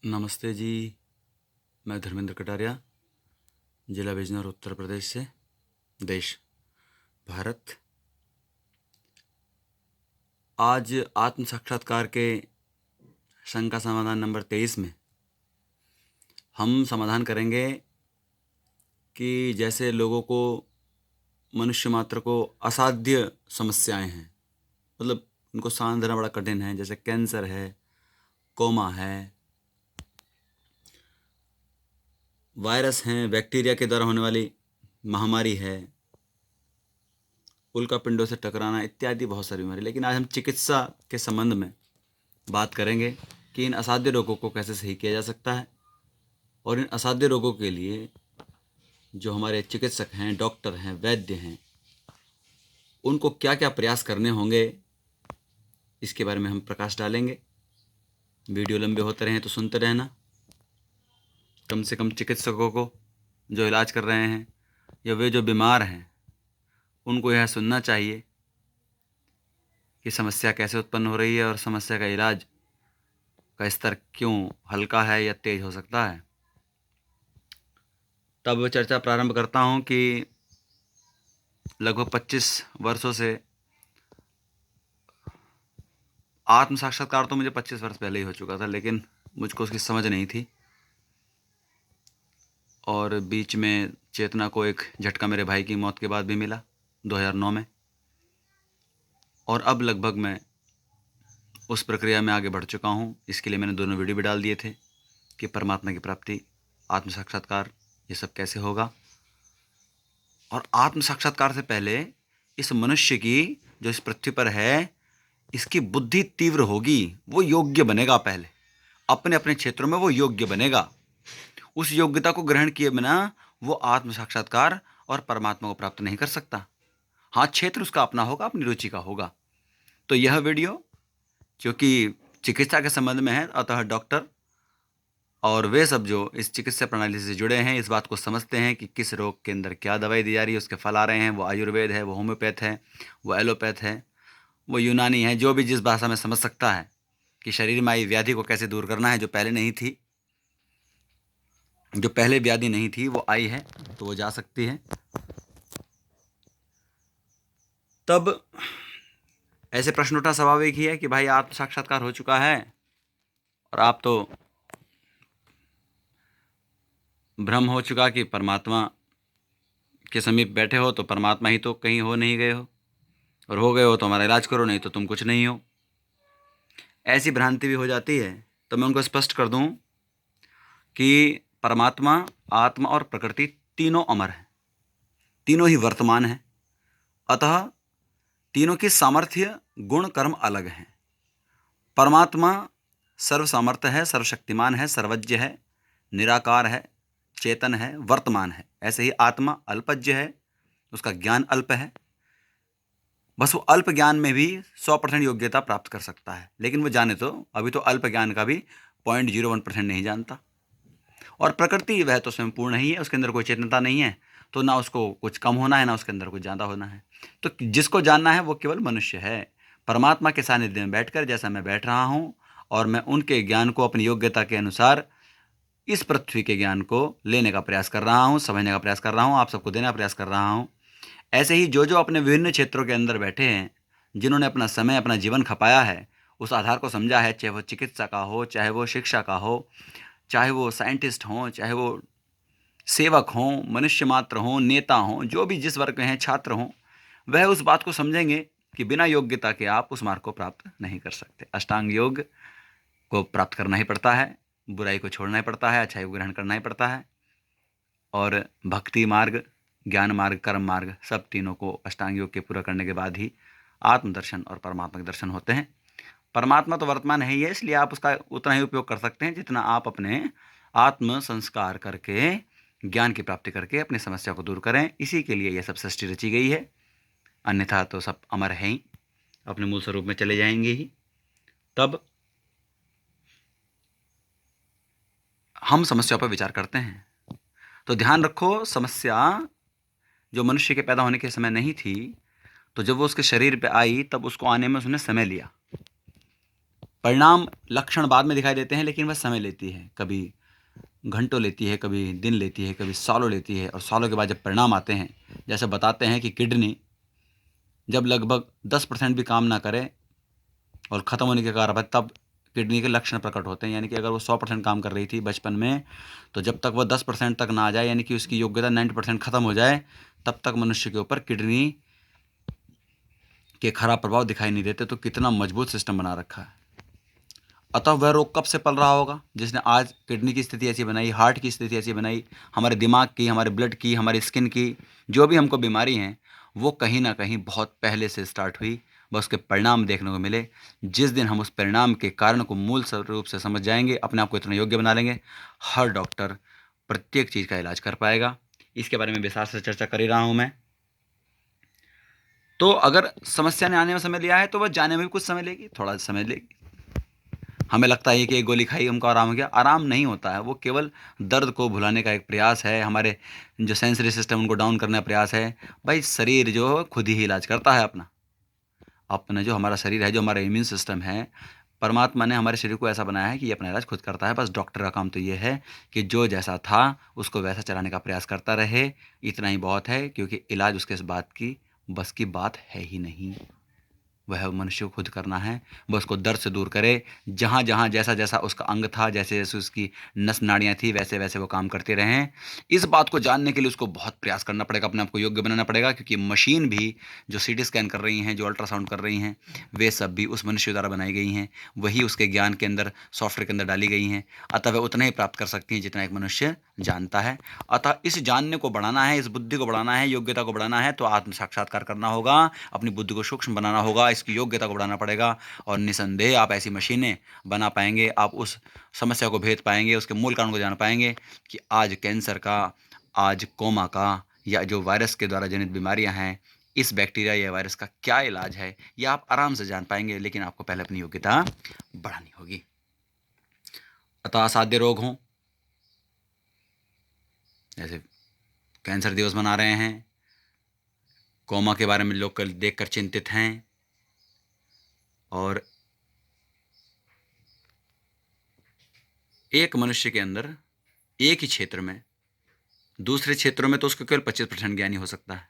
नमस्ते जी। मैं धर्मेंद्र कटारिया, जिला बिजनौर, उत्तर प्रदेश से, देश भारत। आज आत्म साक्षात्कार के शंका समाधान नंबर 23 में हम समाधान करेंगे कि जैसे लोगों को, मनुष्य मात्र को असाध्य समस्याएं हैं, मतलब उनको सांस देना बड़ा कठिन है, जैसे कैंसर है, कोमा है, वायरस हैं, बैक्टीरिया के द्वारा होने वाली महामारी है, उल्का पिंडों से टकराना इत्यादि बहुत सारी बीमारी। लेकिन आज हम चिकित्सा के संबंध में बात करेंगे कि इन असाध्य रोगों को कैसे सही किया जा सकता है, और इन असाध्य रोगों के लिए जो हमारे चिकित्सक हैं, डॉक्टर हैं, वैद्य हैं, उनको क्या क्या प्रयास करने होंगे, इसके बारे में हम प्रकाश डालेंगे। वीडियो लंबे होते रहें तो सुनते रहना। कम से कम चिकित्सकों को जो इलाज कर रहे हैं या वे जो बीमार हैं, उनको यह सुनना चाहिए कि समस्या कैसे उत्पन्न हो रही है और समस्या का इलाज का स्तर क्यों हल्का है या तेज हो सकता है। तब चर्चा प्रारंभ करता हूं कि लगभग 25 वर्षों से आत्म साक्षात्कार तो मुझे 25 वर्ष पहले ही हो चुका था, लेकिन मुझको उसकी समझ नहीं थी, और बीच में चेतना को एक झटका मेरे भाई की मौत के बाद भी मिला 2009 में। और अब लगभग मैं उस प्रक्रिया में आगे बढ़ चुका हूँ। इसके लिए मैंने दोनों वीडियो भी डाल दिए थे कि परमात्मा की प्राप्ति, आत्म साक्षात्कार, ये सब कैसे होगा। और आत्म साक्षात्कार से पहले इस मनुष्य की, जो इस पृथ्वी पर है, इसकी बुद्धि तीव्र होगी, वो योग्य बनेगा। पहले अपने अपने क्षेत्रों में वो योग्य बनेगा। उस योग्यता को ग्रहण किए बिना वो आत्म साक्षात्कार और परमात्मा को प्राप्त नहीं कर सकता। हाँ, क्षेत्र उसका अपना होगा, अपनी रुचि का होगा। तो यह वीडियो क्योंकि चिकित्सा के संबंध में है, अतः डॉक्टर और वे सब जो इस चिकित्सा प्रणाली से जुड़े हैं, इस बात को समझते हैं कि किस रोग के अंदर क्या दवाई दी जा रही है, उसके फल आ रहे हैं। वो आयुर्वेद है, वो होम्योपैथ है, वो एलोपैथ है, वो यूनानी है, जो भी जिस भाषा में समझ सकता है कि शरीर में आई व्याधि को कैसे दूर करना है, जो पहले नहीं थी, जो पहले व्याधि नहीं थी वो आई है, तो वो जा सकती है। तब ऐसे प्रश्न उठना स्वाभाविक ही है कि भाई आत्म साक्षात्कार हो चुका है और आप तो भ्रम हो चुका कि परमात्मा के समीप बैठे हो, तो परमात्मा ही तो कहीं हो नहीं गए हो, और हो गए हो तो हमारा इलाज करो, नहीं तो तुम कुछ नहीं हो। ऐसी भ्रांति भी हो जाती है। तो मैं उनको स्पष्ट कर दूं कि परमात्मा, आत्मा और प्रकृति तीनों अमर हैं, तीनों ही वर्तमान हैं। अतः तीनों की सामर्थ्य, गुण, कर्म अलग हैं। परमात्मा सर्व सामर्थ्य है, सर्वशक्तिमान है, सर्वज्ञ है, निराकार है, चेतन है, वर्तमान है। ऐसे ही आत्मा अल्पज्ञ है, उसका ज्ञान अल्प है, बस वो अल्प ज्ञान में भी 100% योग्यता प्राप्त कर सकता है। लेकिन वो जाने तो अभी तो अल्प ज्ञान का भी 0.01% नहीं जानता। और प्रकृति वह तो स्वयं पूर्ण ही है, उसके अंदर कोई चेतनता नहीं है, तो ना उसको कुछ कम होना है, ना उसके अंदर कुछ ज़्यादा होना है। तो जिसको जानना है वो केवल मनुष्य है। परमात्मा के सानिध्य में बैठकर जैसा मैं बैठ रहा हूँ, और मैं उनके ज्ञान को अपनी योग्यता के अनुसार इस पृथ्वी के ज्ञान को लेने का प्रयास कर रहा हूँ, समझने का प्रयास कर रहा हूँ, आप सबको देने का प्रयास कर रहा हूँ। ऐसे ही जो जो अपने विभिन्न क्षेत्रों के अंदर बैठे हैं, जिन्होंने अपना समय, अपना जीवन खपाया है, उस आधार को समझा है, चाहे वो चिकित्सा का हो, चाहे वो शिक्षा का हो, चाहे वो साइंटिस्ट हों, चाहे वो सेवक हों, मनुष्य मात्र हों, नेता हों, जो भी जिस वर्ग में हैं, छात्र हों, वह उस बात को समझेंगे कि बिना योग्यता के आप उस मार्ग को प्राप्त नहीं कर सकते। अष्टांग योग को प्राप्त करना ही पड़ता है, बुराई को छोड़ना ही पड़ता है, अच्छाई को ग्रहण करना ही पड़ता है, और भक्ति मार्ग, ज्ञान मार्ग, कर्म मार्ग, सब तीनों को अष्टांग योग के पूरा करने के बाद ही आत्मदर्शन और परमात्मा के दर्शन होते हैं। परमात्मा तो वर्तमान है ही है, इसलिए आप उसका उतना ही उपयोग कर सकते हैं जितना आप अपने आत्म संस्कार करके, ज्ञान की प्राप्ति करके अपनी समस्या को दूर करें। इसी के लिए यह सब सृष्टि रची गई है, अन्यथा तो सब अमर है ही, अपने मूल स्वरूप में चले जाएंगे ही। तब हम समस्या पर विचार करते हैं। तो ध्यान रखो, समस्या जो मनुष्य के पैदा होने के समय नहीं थी, तो जब वो उसके शरीर पे आई तब उसको आने में उसने समय लिया। परिणाम लक्षण बाद में दिखाई देते हैं, लेकिन वह समय लेती है, कभी घंटों लेती है, कभी दिन लेती है, कभी सालों लेती है। और सालों के बाद जब परिणाम आते हैं, जैसे बताते हैं कि किडनी जब लगभग 10% भी काम ना करे और ख़त्म होने के कारण तब किडनी के लक्षण प्रकट होते हैं। यानी कि अगर वो 100% काम कर रही थी बचपन में, तो जब तक वो 10% तक ना आ जाए, यानी कि उसकी योग्यता 90% ख़त्म हो जाए, तब तक मनुष्य के ऊपर किडनी के खराब प्रभाव दिखाई नहीं देते। तो कितना मजबूत सिस्टम बना रखा है। अतः वह रोग कब से पल रहा होगा जिसने आज किडनी की स्थिति ऐसी बनाई, हार्ट की स्थिति ऐसी बनाई, हमारे दिमाग की, हमारे ब्लड की, हमारी स्किन की, जो भी हमको बीमारी हैं, वो कहीं ना कहीं बहुत पहले से स्टार्ट हुई। बस उसके परिणाम देखने को मिले। जिस दिन हम उस परिणाम के कारण को मूल रूप से समझ जाएंगे, अपने आप को इतना योग्य बना लेंगे, हर डॉक्टर प्रत्येक चीज़ का इलाज कर पाएगा। इसके बारे में विस्तार से चर्चा कर ही रहा हूँ मैं। तो अगर समस्या ने आने में समय लिया है, तो वह जाने में भी कुछ समय लेगी, थोड़ा समय लेगी। हमें लगता है कि एक गोली खाई हमको आराम हो गया, आराम नहीं होता है। वो केवल दर्द को भुलाने का एक प्रयास है, हमारे जो सेंसरी सिस्टम उनको डाउन करने का प्रयास है। भाई शरीर जो खुद ही इलाज करता है अपना। अपना जो हमारा शरीर है, जो हमारा इम्यून सिस्टम है, परमात्मा ने हमारे शरीर को ऐसा बनाया है कि ये अपना इलाज खुद करता है। बस डॉक्टर का काम तो ये है कि जो जैसा था उसको वैसा चलाने का प्रयास करता रहे। इतना ही बहुत है, क्योंकि इलाज उसके इस बात की बस की बात है ही नहीं। वह मनुष्य को खुद करना है। वह उसको दर्द से दूर करे। जहाँ जहाँ जैसा जैसा उसका अंग था, जैसे जैसे उसकी नस नाड़ियाँ थी, वैसे वैसे वो काम करते रहें। इस बात को जानने के लिए उसको बहुत प्रयास करना पड़ेगा, अपने आप को योग्य बनाना पड़ेगा। क्योंकि मशीन भी जो सीटी स्कैन कर रही हैं, जो अल्ट्रासाउंड कर रही हैं, वे सब भी उस मनुष्य द्वारा बनाई गई हैं। वही उसके ज्ञान के अंदर, सॉफ्टवेयर के अंदर डाली गई हैं। अतः वह उतना ही प्राप्त कर सकती हैं जितना एक मनुष्य जानता है। अतः इस जानने को बढ़ाना है, इस बुद्धि को बढ़ाना है, योग्यता को बढ़ाना है, तो आत्म साक्षात्कार करना होगा, अपनी बुद्धि को सूक्ष्म बनाना होगा, इसकी योग्यता को बढ़ाना पड़ेगा। और निसंदेह आप ऐसी मशीनें बना पाएंगे, आप उस समस्या को भेद पाएंगे, उसके मूल कारण को जान पाएंगे कि आज कैंसर का, आज कोमा का, या जो वायरस के द्वारा जनित बीमारियां हैं, इस बैक्टीरिया या वायरस का क्या इलाज है, यह आप आराम से जान पाएंगे। लेकिन आपको पहले अपनी योग्यता बढ़ानी होगी। अतः असाध्य रोग हों, जैसे कैंसर दिवस मना रहे हैं, कोमा के बारे में लोग कल देखकर चिंतित हैं, और एक मनुष्य के अंदर एक ही क्षेत्र में, दूसरे क्षेत्रों में तो उसको केवल 25% ज्ञानी हो सकता है,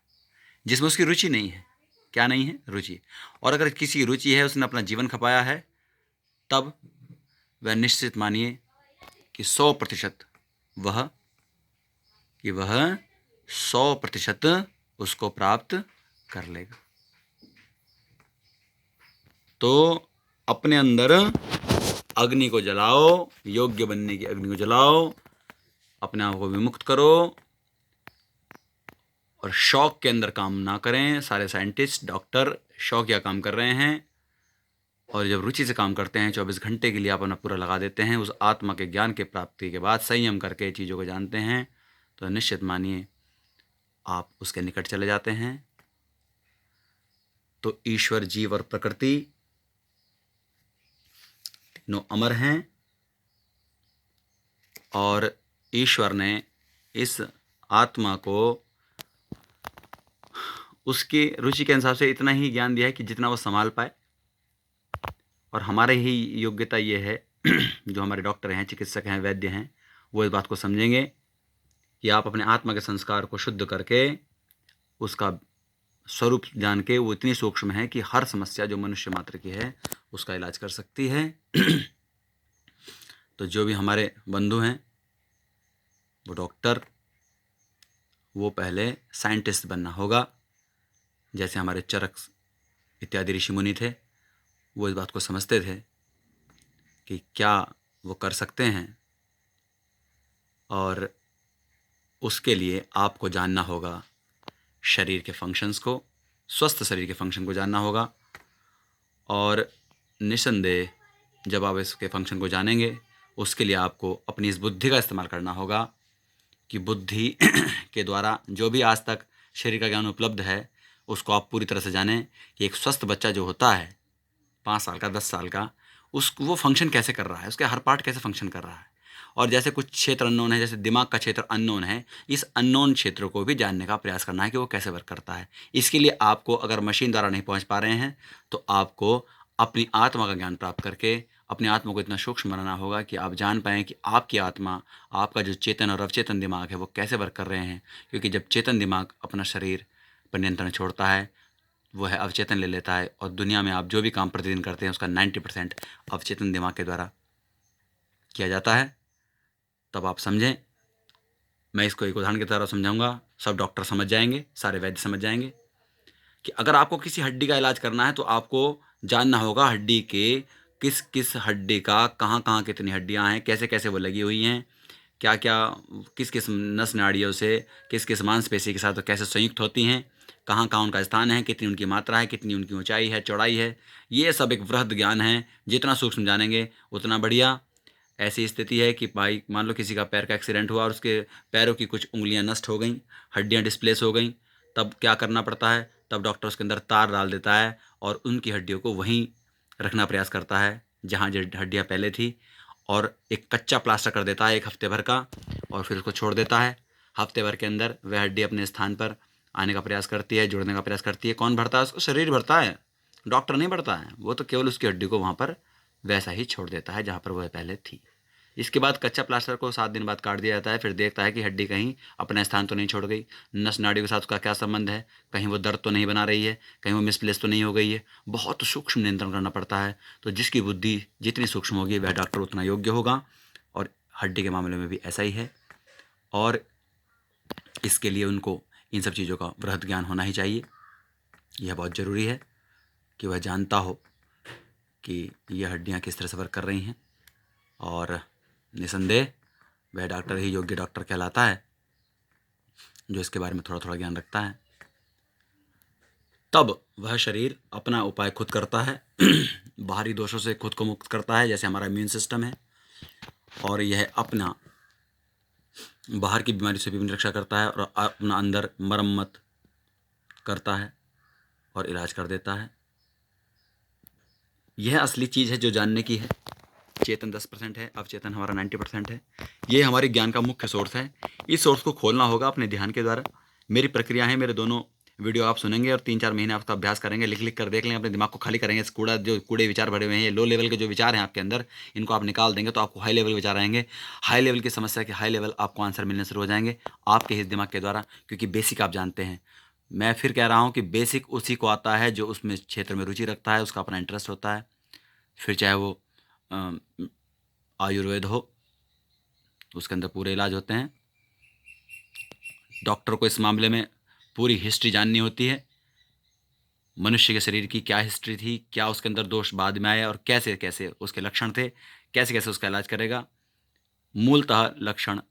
जिसमें उसकी रुचि नहीं है। क्या नहीं है? रुचि। और अगर किसी की रुचि है, उसने अपना जीवन खपाया है, तब वह निश्चित मानिए कि 100% वह 100% उसको प्राप्त कर लेगा। तो अपने अंदर अग्नि को जलाओ, योग्य बनने की अग्नि को जलाओ, अपने आप को विमुक्त करो, और शौक के अंदर काम ना करें। सारे साइंटिस्ट, डॉक्टर शौकिया काम कर रहे हैं, और जब रुचि से काम करते हैं, 24 घंटे के लिए अपना पूरा लगा देते हैं, उस आत्मा के ज्ञान की प्राप्ति के बाद संयम करके चीज़ों को जानते हैं, तो निश्चित मानिए आप उसके निकट चले जाते हैं। तो ईश्वर, जीव और प्रकृति तीनों अमर हैं, और ईश्वर ने इस आत्मा को उसकी रुचि के हिसाब से इतना ही ज्ञान दिया है कि जितना वो संभाल पाए। और हमारे ही योग्यता ये है जो हमारे डॉक्टर हैं, चिकित्सक हैं, वैद्य हैं, वो इस बात को समझेंगे कि आप अपने आत्मा के संस्कार को शुद्ध करके उसका स्वरूप जान के, वो इतनी सूक्ष्म है कि हर समस्या जो मनुष्य मात्र की है उसका इलाज कर सकती है। तो जो भी हमारे बंधु हैं वो डॉक्टर, वो पहले साइंटिस्ट बनना होगा। जैसे हमारे चरक इत्यादि ऋषि मुनि थे, वो इस बात को समझते थे कि क्या वो कर सकते हैं, और उसके लिए आपको जानना होगा शरीर के फंक्शंस को, स्वस्थ शरीर के फंक्शन को जानना होगा। और निसंदेह जब आप इसके फंक्शन को जानेंगे, उसके लिए आपको अपनी इस बुद्धि का इस्तेमाल करना होगा कि बुद्धि के द्वारा जो भी आज तक शरीर का ज्ञान उपलब्ध है, उसको आप पूरी तरह से जानें कि एक स्वस्थ बच्चा जो होता है 5 साल का, 10 साल का, वो फंक्शन कैसे कर रहा है, उसके हर पार्ट कैसे फंक्शन कर रहा है। और जैसे कुछ क्षेत्र अननोन है, जैसे दिमाग का क्षेत्र अननोन है, इस अननोन क्षेत्र को भी जानने का प्रयास करना है कि वो कैसे वर्क करता है। इसके लिए आपको, अगर मशीन द्वारा नहीं पहुंच पा रहे हैं, तो आपको अपनी आत्मा का ज्ञान प्राप्त करके अपने आत्मा को इतना सूक्ष्म बनाना होगा कि आप जान पाएँ कि आपकी आत्मा, आपका जो चेतन और अवचेतन दिमाग है वो कैसे वर्क कर रहे हैं। क्योंकि जब चेतन दिमाग अपना शरीर पर नियंत्रण छोड़ता है, वो है अवचेतन ले लेता है, और दुनिया में आप जो भी काम प्रतिदिन करते हैं उसका 90% अवचेतन दिमाग के द्वारा किया जाता है। तब आप समझें, मैं इसको एक उदाहरण की तरह समझाऊंगा, सब डॉक्टर समझ जाएंगे, सारे वैद्य समझ जाएंगे कि अगर आपको किसी हड्डी का इलाज करना है तो आपको जानना होगा हड्डी के किस किस हड्डी का कहाँ कहाँ कितनी हड्डियाँ हैं, कैसे कैसे वो लगी हुई हैं, क्या क्या, किस किस नस नाड़ियों से किस किस मांसपेशी के साथ वो कैसे संयुक्त होती हैं, कहाँ कहाँ उनका स्थान है, कितनी उनकी मात्रा है, कितनी उनकी ऊंचाई है, चौड़ाई है। ये सब एक वृहद ज्ञान है, जितना सूक्ष्म जानेंगे उतना बढ़िया। ऐसी स्थिति है कि भाई मान लो किसी का पैर का एक्सीडेंट हुआ और उसके पैरों की कुछ उंगलियां नष्ट हो गई, हड्डियां डिस्प्लेस हो गई, तब क्या करना पड़ता है? तब डॉक्टर उसके अंदर तार डाल देता है और उनकी हड्डियों को वहीं रखना प्रयास करता है जहाँ जो हड्डियाँ पहले थी, और एक कच्चा प्लास्टर कर देता है 1 हफ्ते भर का, और फिर उसको छोड़ देता है। हफ्ते भर के अंदर वह हड्डी अपने स्थान पर आने का प्रयास करती है, जुड़ने का प्रयास करती है। कौन भरता है उसको? शरीर भरता है, डॉक्टर नहीं भरता है। वो तो केवल उसकी हड्डी को वहाँ पर वैसा ही छोड़ देता है जहाँ पर वह पहले थी। इसके बाद कच्चा प्लास्टर को 7 दिन बाद काट दिया जाता है। फिर देखता है कि हड्डी कहीं अपना स्थान तो नहीं छोड़ गई, नस नाड़ियों के साथ उसका क्या संबंध है, कहीं वो दर्द तो नहीं बना रही है, कहीं वो मिसप्लेस तो नहीं हो गई है। बहुत सूक्ष्म नियंत्रण करना पड़ता है। तो जिसकी बुद्धि जितनी सूक्ष्म होगी वह डॉक्टर उतना योग्य होगा, और हड्डी के मामले में भी ऐसा ही है। और इसके लिए उनको इन सब चीज़ों का वृहद ज्ञान होना ही चाहिए। यह बहुत ज़रूरी है कि वह जानता हो कि यह हड्डियाँ किस तरह से वर्क कर रही हैं, और निसंदेह वह डॉक्टर ही योग्य डॉक्टर कहलाता है जो इसके बारे में थोड़ा थोड़ा ज्ञान रखता है। तब वह शरीर अपना उपाय खुद करता है बाहरी दोषों से खुद को मुक्त करता है, जैसे हमारा इम्यून सिस्टम है, और यह अपना बाहर की बीमारी से भी रक्षा करता है और अपना अंदर मरम्मत करता है और इलाज कर देता है। यह असली चीज़ है जो जानने की है। चेतन 10% है, अवचेतन हमारा 90% है। ये हमारे ज्ञान का मुख्य सोर्स है। इस सोर्स को खोलना होगा अपने ध्यान के द्वारा। मेरी प्रक्रिया है, मेरे दोनों वीडियो आप सुनेंगे और 3-4 महीने आपका अभ्यास करेंगे, लिख लिख कर देख लें, अपने दिमाग को खाली करेंगे। जो कूड़े विचार भरे हुए हैं, ये लो लेवल के जो विचार हैं आपके अंदर, इनको आप निकाल देंगे तो आपको हाई लेवल विचार आएंगे। हाई लेवल की समस्या के हाई लेवल आपको आंसर मिलने शुरू हो जाएंगे आपके इस दिमाग के द्वारा, क्योंकि बेसिक आप जानते हैं। मैं फिर कह रहा हूँ कि बेसिक उसी को आता है जो उसमें क्षेत्र में रुचि रखता है, उसका अपना इंटरेस्ट होता है। फिर चाहे वो आयुर्वेद हो, उसके अंदर पूरे इलाज होते हैं। डॉक्टर को इस मामले में पूरी हिस्ट्री जाननी होती है, मनुष्य के शरीर की क्या हिस्ट्री थी, क्या उसके अंदर दोष बाद में आए और कैसे कैसे उसके लक्षण थे, कैसे कैसे उसका इलाज करेगा। मूलतः लक्षण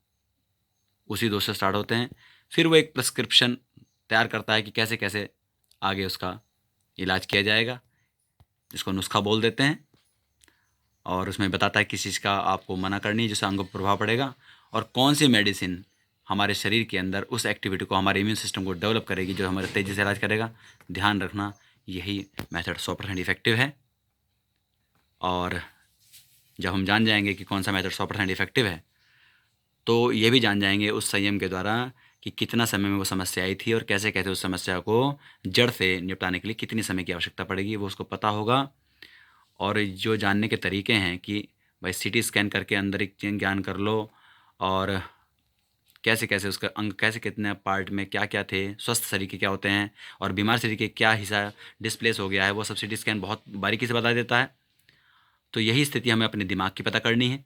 उसी दोष से स्टार्ट होते हैं। फिर वो एक प्रिस्क्रिप्शन तैयार करता है कि कैसे कैसे आगे उसका इलाज किया जाएगा, जिसको नुस्खा बोल देते हैं, और उसमें बताता है किस चीज़ का आपको मना करनी है जिससे अंगों पर प्रभाव पड़ेगा, और कौन सी मेडिसिन हमारे शरीर के अंदर उस एक्टिविटी को, हमारे इम्यून सिस्टम को डेवलप करेगी जो हमारे तेज़ी से इलाज करेगा। ध्यान रखना, यही मेथड 100% इफेक्टिव है। और जब हम जान जाएंगे कि कौन सा मेथड 100% इफेक्टिव है, तो ये भी जान जाएंगे उस संयम के द्वारा कि कितना समय में वो समस्या आई थी और कैसे कैसे उस समस्या को जड़ से निपटाने के लिए कितनी समय की आवश्यकता पड़ेगी, वो उसको पता होगा। और जो जानने के तरीके हैं कि भाई सीटी स्कैन करके अंदर एक ज्ञान कर लो, और कैसे कैसे उसका अंग, कैसे कितने पार्ट में क्या क्या थे, स्वस्थ शरीर के क्या होते हैं और बीमार शरीर के क्या हिस्सा डिस्प्लेस हो गया है, वो सब सीटी स्कैन बहुत बारीकी से बता देता है। तो यही स्थिति हमें अपने दिमाग की पता करनी है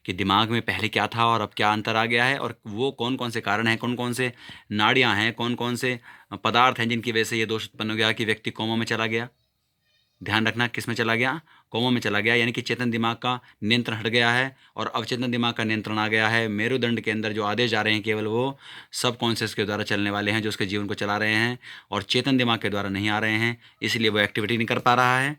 कि दिमाग में पहले क्या था और अब क्या अंतर आ गया है, और वो कौन कौन से कारण हैं, कौन कौन से नाड़ियाँ हैं, कौन कौन से पदार्थ हैं जिनकी वजह से ये दोष उत्पन्न हो गया कि व्यक्ति कोमा में चला गया। ध्यान रखना, किस में चला गया? कोमा में चला गया, यानी कि चेतन दिमाग का नियंत्रण हट गया है और अवचेतन दिमाग का नियंत्रण आ गया है। मेरुदंड के अंदर जो आदेश जा रहे हैं केवल वो सब कॉन्शियस के द्वारा चलने वाले हैं जो उसके जीवन को चला रहे हैं, और चेतन दिमाग के द्वारा नहीं आ रहे हैं, इसलिए वो एक्टिविटी नहीं कर पा रहा है।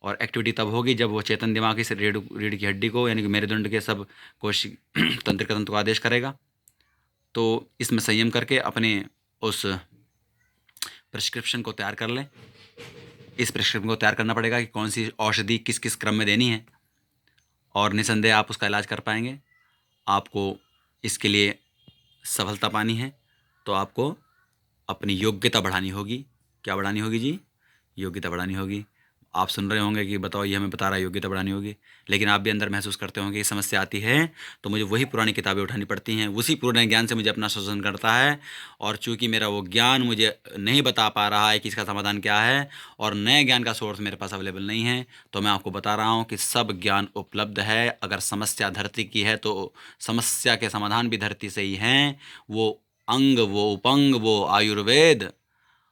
और एक्टिविटी तब होगी जब वो चेतन दिमाग इस रीढ़ की हड्डी को, यानी कि मेरुदंड के सब कोशिक तंत्रिका तंत्र को आदेश करेगा। तो इसमें संयम करके अपने उस प्रिस्क्रिप्शन को तैयार कर लें। इस प्रिस्क्रिप्शन को तैयार करना पड़ेगा कि कौन सी औषधि किस किस क्रम में देनी है, और निसंदेह आप उसका इलाज कर पाएंगे। आपको इसके लिए सफलता पानी है तो आपको अपनी योग्यता बढ़ानी होगी। क्या बढ़ानी होगी जी? योग्यता बढ़ानी होगी। आप सुन रहे होंगे कि बताओ ये हमें बता रहा है योग्यता बढ़ानी होगी, लेकिन आप भी अंदर महसूस करते होंगे कि समस्या आती है तो मुझे वही पुरानी किताबें उठानी पड़ती हैं, उसी पुराने ज्ञान से मुझे अपना शोषण करता है। और चूंकि मेरा वो ज्ञान मुझे नहीं बता पा रहा है कि इसका समाधान क्या है और नए ज्ञान का सोर्स मेरे पास अवेलेबल नहीं है, तो मैं आपको बता रहा हूँ कि सब ज्ञान उपलब्ध है। अगर समस्या धरती की है तो समस्या के समाधान भी धरती से ही हैं। वो अंग, वो उपंग, वो आयुर्वेद,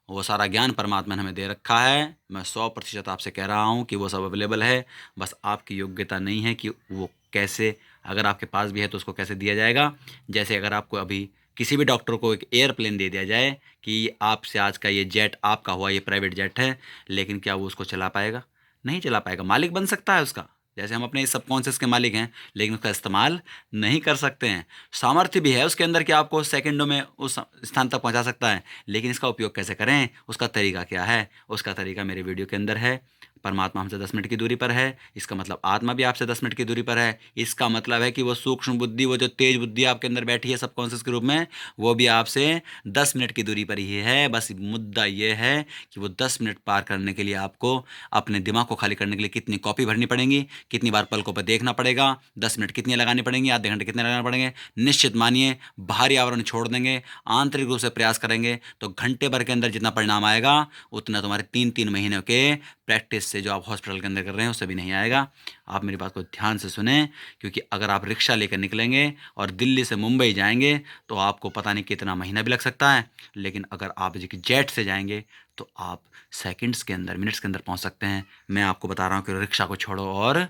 वो सारा ज्ञान परमात्मा ने हमें दे रखा है। मैं 100% आपसे कह रहा हूँ कि वो सब अवेलेबल है। बस आपकी योग्यता नहीं है कि वो कैसे, अगर आपके पास भी है तो उसको कैसे दिया जाएगा। जैसे अगर आपको अभी किसी भी डॉक्टर को एक एयरप्लेन दे दिया जाए कि आपसे आज का ये जेट आपका हुआ, ये प्राइवेट जेट है, लेकिन क्या वो उसको चला पाएगा? नहीं चला पाएगा। मालिक बन सकता है उसका, जैसे हम अपने सबकॉन्शियस के मालिक हैं, लेकिन उसका इस्तेमाल नहीं कर सकते हैं। सामर्थ्य भी है उसके अंदर कि आपको सेकंडों में उस स्थान तक पहुंचा सकता है, लेकिन इसका उपयोग कैसे करें, उसका तरीका क्या है, उसका तरीका मेरे वीडियो के अंदर है। परमात्मा हमसे 10 मिनट की दूरी पर है, इसका मतलब आत्मा भी आपसे 10 मिनट की दूरी पर है। इसका मतलब है कि वो सूक्ष्म बुद्धि, वो जो तेज बुद्धि आपके अंदर बैठी है सबकॉन्शियस के रूप में, वो भी आपसे 10 मिनट की दूरी पर ही है। बस मुद्दा ये है कि वो 10 मिनट पार करने के लिए आपको अपने दिमाग को खाली करने के लिए कितनी कॉपी भरनी पड़ेगी, कितनी बार पलकों पर देखना पड़ेगा, 10 मिनट कितनी लगानी पड़ेंगी, आधे घंटे कितने लगाने पड़ेंगे। निश्चित मानिए बाहरी आवरण छोड़ देंगे, आंतरिक रूप से प्रयास करेंगे तो घंटे भर के अंदर जितना परिणाम आएगा उतना तुम्हारे 3-3 महीने के प्रैक्टिस से जो आप हॉस्पिटल के अंदर कर रहे हैं उससे भी नहीं आएगा। आप मेरी बात को ध्यान से सुने, क्योंकि अगर आप रिक्शा लेकर निकलेंगे और दिल्ली से मुंबई जाएंगे तो आपको पता नहीं कितना महीना भी लग सकता है, लेकिन अगर आप जेट से जाएंगे तो आप सेकंड्स के अंदर, मिनट्स के अंदर पहुंच सकते हैं। मैं आपको बता रहा हूं कि रिक्शा को छोड़ो और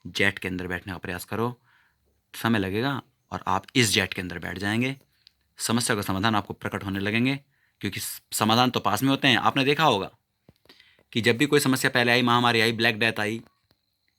जेट के अंदर बैठने का प्रयास करो। समय लगेगा और आप इस जेट के अंदर बैठ जाएंगे, समस्या का समाधान आपको प्रकट होने लगेंगे, क्योंकि समाधान तो पास में होते हैं। आपने देखा होगा कि जब भी कोई समस्या पहले आई, महामारी आई, ब्लैक डेथ आई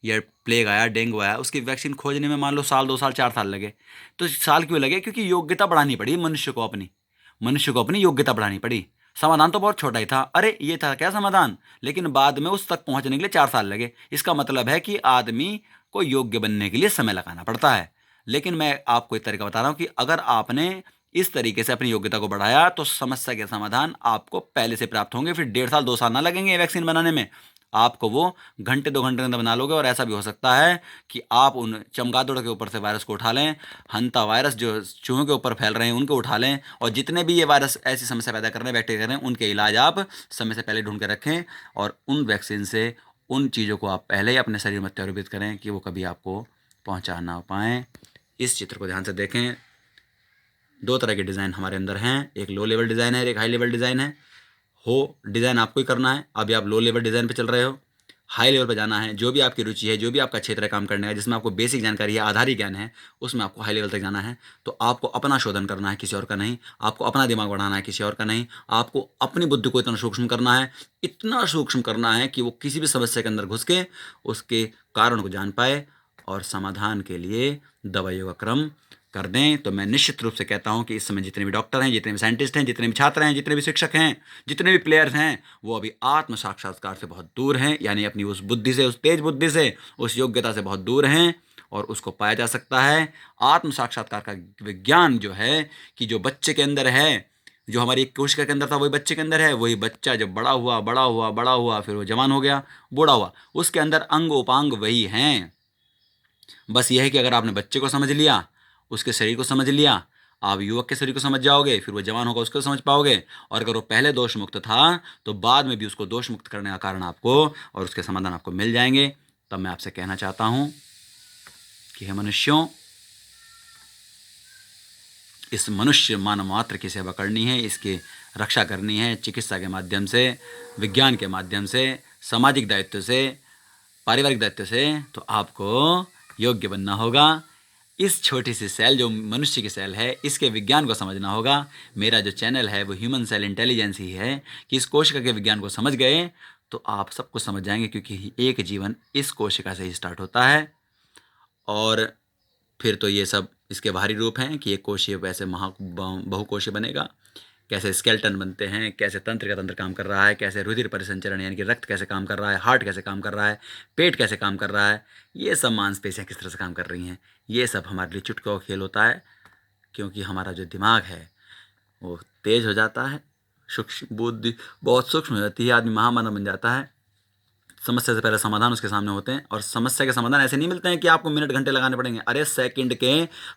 या प्लेग आया, डेंगू आया, उसकी वैक्सीन खोजने में मान लो साल, 2 साल, 4 साल लगे। तो साल क्यों लगे? क्योंकि योग्यता बढ़ानी पड़ी मनुष्य को अपनी योग्यता बढ़ानी पड़ी। समाधान तो बहुत छोटा ही था, अरे ये था क्या समाधान, लेकिन बाद में उस तक पहुंचने के लिए 4 साल लगे। इसका मतलब है कि आदमी को योग्य बनने के लिए समय लगाना पड़ता है। लेकिन मैं आपको एक तरीका बता रहा हूं कि अगर आपने इस तरीके से अपनी योग्यता को बढ़ाया तो समस्या के समाधान आपको पहले से प्राप्त होंगे। फिर 1.5 साल, 2 साल ना लगेंगे वैक्सीन बनाने में, आपको वो घंटे 2 घंटे के अंदर बना लोगे। और ऐसा भी हो सकता है कि आप उन चमगादड़ के ऊपर से वायरस को उठा लें, हंता वायरस जो चूहों के ऊपर फैल रहे हैं उनको उठा लें, और जितने भी ये वायरस ऐसी समस्या पैदा कर रहे हैं, बैक्टीरिया कर रहे हैं, उनके इलाज आप समय से पहले ढूंढ के रखें। और उन वैक्सीन से उन चीज़ों को आप पहले ही अपने शरीर में त्वरित करें कि वो कभी आपको पहुँचा ना पाएँ। इस चित्र को ध्यान से देखें। 2 तरह के डिज़ाइन हमारे अंदर हैं, एक लो लेवल डिज़ाइन है, एक हाई लेवल डिज़ाइन है। हो डिज़ाइन आपको ही करना है। अभी आप लो लेवल डिज़ाइन पे चल रहे हो, हाई लेवल पे जाना है। जो भी आपकी रुचि है, जो भी आपका क्षेत्र है काम करने का, जिसमें आपको बेसिक जानकारी है, आधारिक ज्ञान है, उसमें आपको हाई लेवल तक जाना है। तो आपको अपना शोधन करना है, किसी और का नहीं। आपको अपना दिमाग बढ़ाना है, किसी और का नहीं। आपको अपनी बुद्धि को इतना सूक्ष्म करना है, इतना सूक्ष्म करना है कि वो किसी भी समस्या के अंदर घुस के उसके कारण को जान पाए और समाधान के लिए दवाइयों का क्रम कर दें। तो मैं निश्चित रूप से कहता हूं कि इस समय जितने भी डॉक्टर हैं, जितने भी साइंटिस्ट हैं, जितने भी छात्र हैं, जितने भी शिक्षक हैं, जितने भी प्लेयर्स हैं, वो अभी आत्म साक्षात्कार से बहुत दूर हैं। यानी अपनी उस बुद्धि से, उस तेज बुद्धि से, उस योग्यता से बहुत दूर हैं। और उसको पाया जा सकता है आत्म साक्षात्कार का विज्ञान जो है, कि जो बच्चे के अंदर है, जो हमारी एक कोशिका के अंदर था वही बच्चे के अंदर है। वही बच्चा जब बड़ा हुआ, बड़ा हुआ, बड़ा हुआ, फिर वो जवान हो गया, बूढ़ा हुआ, उसके अंदर अंग उपांग वही हैं। बस यह है कि अगर आपने बच्चे को समझ लिया, उसके शरीर को समझ लिया, आप युवक के शरीर को समझ जाओगे, फिर वो जवान होगा उसको समझ पाओगे। और अगर वो पहले दोष मुक्त था तो बाद में भी उसको दोष मुक्त करने का कारण आपको और उसके समाधान आपको मिल जाएंगे। तब मैं आपसे कहना चाहता हूं कि हे मनुष्यों, इस मनुष्य मानव मात्र की सेवा करनी है, इसकी रक्षा करनी है, चिकित्सा के माध्यम से, विज्ञान के माध्यम से, सामाजिक दायित्व से, पारिवारिक दायित्व से। तो आपको योग्य बनना होगा। इस छोटी सी सेल जो मनुष्य की सेल है, इसके विज्ञान को समझना होगा। मेरा जो चैनल है वो ह्यूमन सेल इंटेलिजेंस ही है, कि इस कोशिका के विज्ञान को समझ गए तो आप सब कुछ समझ जाएंगे, क्योंकि एक जीवन इस कोशिका से ही स्टार्ट होता है। और फिर तो ये सब इसके बाहरी रूप हैं कि एक कोशीय वैसे बहुकोशीय बनेगा। कैसे स्केल्टन बनते हैं, कैसे तंत्र का तंत्र काम कर रहा है, कैसे रुधिर परिसंचरण यानी कि रक्त कैसे काम कर रहा है, हार्ट कैसे काम कर रहा है, पेट कैसे काम कर रहा है, ये सब मांसपेशियाँ किस तरह से काम कर रही हैं, ये सब हमारे लिए चुटकियों का खेल होता है। क्योंकि हमारा जो दिमाग है वो तेज हो जाता है, सूक्ष्म बुद्धि बहुत सूक्ष्म हो जाती है, आदमी महामानव बन जाता है। समस्या से पहले समाधान उसके सामने होते हैं, और समस्या के समाधान ऐसे नहीं मिलते हैं कि आपको मिनट घंटे लगाने पड़ेंगे। अरे सेकंड के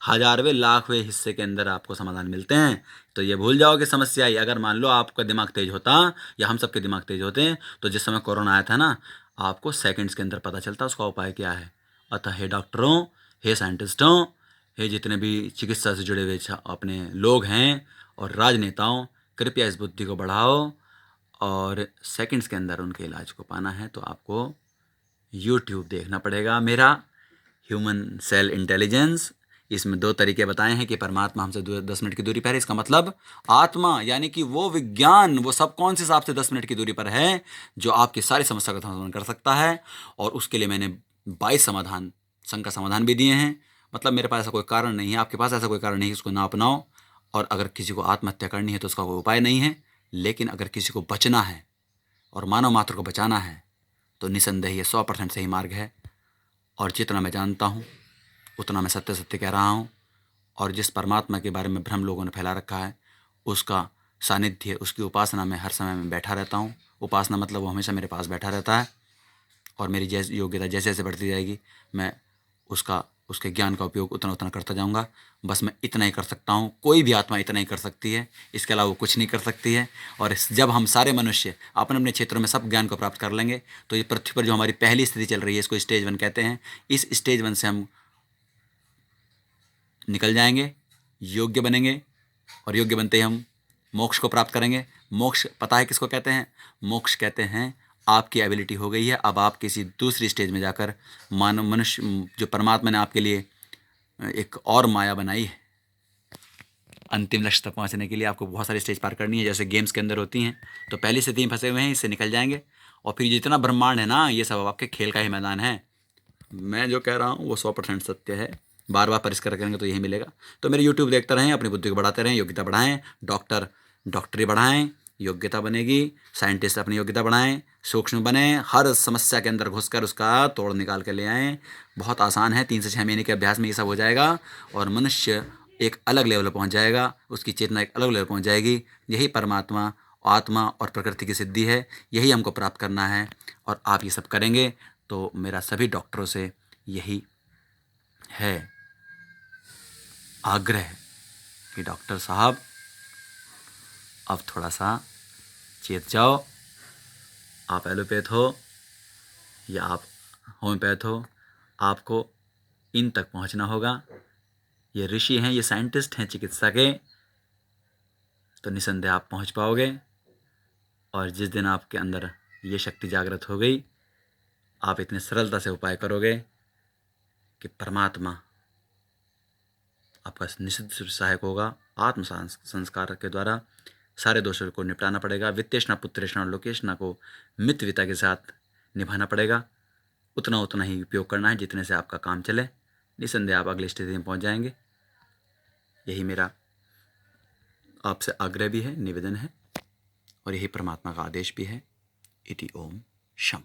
हजारवें लाखवें हिस्से के अंदर आपको समाधान मिलते हैं। तो ये भूल जाओ कि समस्या आई। अगर मान लो आपका दिमाग तेज होता या हम सबके दिमाग तेज होते हैं तो जिस समय कोरोना आया था ना, आपको सेकंड्स के अंदर पता चलता उसका उपाय क्या है। अतः हे डॉक्टरों, हे साइंटिस्टों, हे जितने भी चिकित्सा से जुड़े हुए अपने लोग हैं और राजनेताओं, कृपया इस बुद्धि को बढ़ाओ, और सेकंड्स के अंदर उनके इलाज को पाना है तो आपको यूट्यूब देखना पड़ेगा मेरा, ह्यूमन सेल इंटेलिजेंस। इसमें 2 तरीके बताए हैं कि परमात्मा हमसे 10 मिनट की दूरी पर है। इसका मतलब आत्मा यानी कि वो विज्ञान, वो सबकॉन्शियस आपसे 10 मिनट की दूरी पर है जो आपकी सारी समस्या का समाधान कर सकता है। और उसके लिए मैंने 22 समाधान, संघ का समाधान भी दिए हैं। मतलब मेरे पास ऐसा कोई कारण नहीं है, आपके पास ऐसा कोई कारण नहीं है उसको ना अपनाओ। और अगर किसी को आत्महत्या करनी है तो उसका कोई उपाय नहीं है। लेकिन अगर किसी को बचना है और मानव मात्र को बचाना है तो निसंदेह ये 100% सही मार्ग है। और जितना मैं जानता हूँ उतना मैं सत्य सत्य कह रहा हूँ। और जिस परमात्मा के बारे में भ्रम लोगों ने फैला रखा है उसका सानिध्य, उसकी उपासना में हर समय में बैठा रहता हूँ। उपासना मतलब वो हमेशा मेरे पास बैठा रहता है, और मेरी जैसे योग्यता जैसे जैसे बढ़ती जाएगी मैं उसके ज्ञान का उपयोग उतना उतना करता जाऊंगा। बस मैं इतना ही कर सकता हूँ, कोई भी आत्मा इतना ही कर सकती है, इसके अलावा वो कुछ नहीं कर सकती है। और जब हम सारे मनुष्य अपने अपने क्षेत्रों में सब ज्ञान को प्राप्त कर लेंगे तो ये पृथ्वी पर जो हमारी पहली स्थिति चल रही है, इसको स्टेज 1 कहते हैं, इस स्टेज 1 से हम निकल जाएंगे, योग्य बनेंगे, और योग्य बनते ही हम मोक्ष को प्राप्त करेंगे। मोक्ष पता है किसको कहते हैं? मोक्ष कहते हैं आपकी एबिलिटी हो गई है, अब आप किसी दूसरी स्टेज में जाकर मानव मनुष्य, जो परमात्मा ने आपके लिए एक और माया बनाई है, अंतिम लक्ष्य तक पहुंचने के लिए आपको बहुत सारी स्टेज पार करनी है, जैसे गेम्स के अंदर होती हैं। तो पहली स्थिति में फंसे हुए हैं, इससे निकल जाएंगे। और फिर जितना ब्रह्मांड है ना, ये सब आपके खेल का ही मैदान है। मैं जो कह रहा हूँ वो 100% सत्य है। बार बार परिष्कार करेंगे तो यही मिलेगा। तो मेरे यूट्यूब देखते रहें, अपनी बुद्धि को बढ़ाते रहें, योग्यता बढ़ाएं। डॉक्टर डॉक्टरी बढ़ाएं, योग्यता बनेगी। साइंटिस्ट अपनी योग्यता बढ़ाएं, सूक्ष्म बने, हर समस्या के अंदर घुसकर उसका तोड़ निकाल के ले आएँ। बहुत आसान है, 3 से 6 महीने के अभ्यास में ये सब हो जाएगा और मनुष्य एक अलग लेवल पर पहुँच जाएगा, उसकी चेतना एक अलग लेवल पर पहुँच जाएगी। यही परमात्मा, आत्मा और प्रकृति की सिद्धि है, यही हमको प्राप्त करना है। और आप ये सब करेंगे तो मेरा सभी डॉक्टरों से यही है आग्रह कि डॉक्टर साहब अब थोड़ा सा चेत जाओ। आप एलोपैथ हो या आप होम्योपैथ हो, आपको इन तक पहुंचना होगा। ये ऋषि हैं, ये साइंटिस्ट हैं चिकित्सा के, तो निसंदेह आप पहुंच पाओगे। और जिस दिन आपके अंदर ये शक्ति जागृत हो गई, आप इतने सरलता से उपाय करोगे कि परमात्मा आपका निश्चित रूप से सहायक होगा। आत्म संस्कार के द्वारा सारे दोषों को निपटाना पड़ेगा। वित्तेषणा पुत्रेषणा और लोकेषणा को मितव्यता के साथ निभाना पड़ेगा। उतना उतना ही उपयोग करना है जितने से आपका काम चले। निसंदेह आप अगली स्थिति में पहुंच जाएंगे। यही मेरा आपसे आग्रह भी है, निवेदन है, और यही परमात्मा का आदेश भी है। इति ओम शम।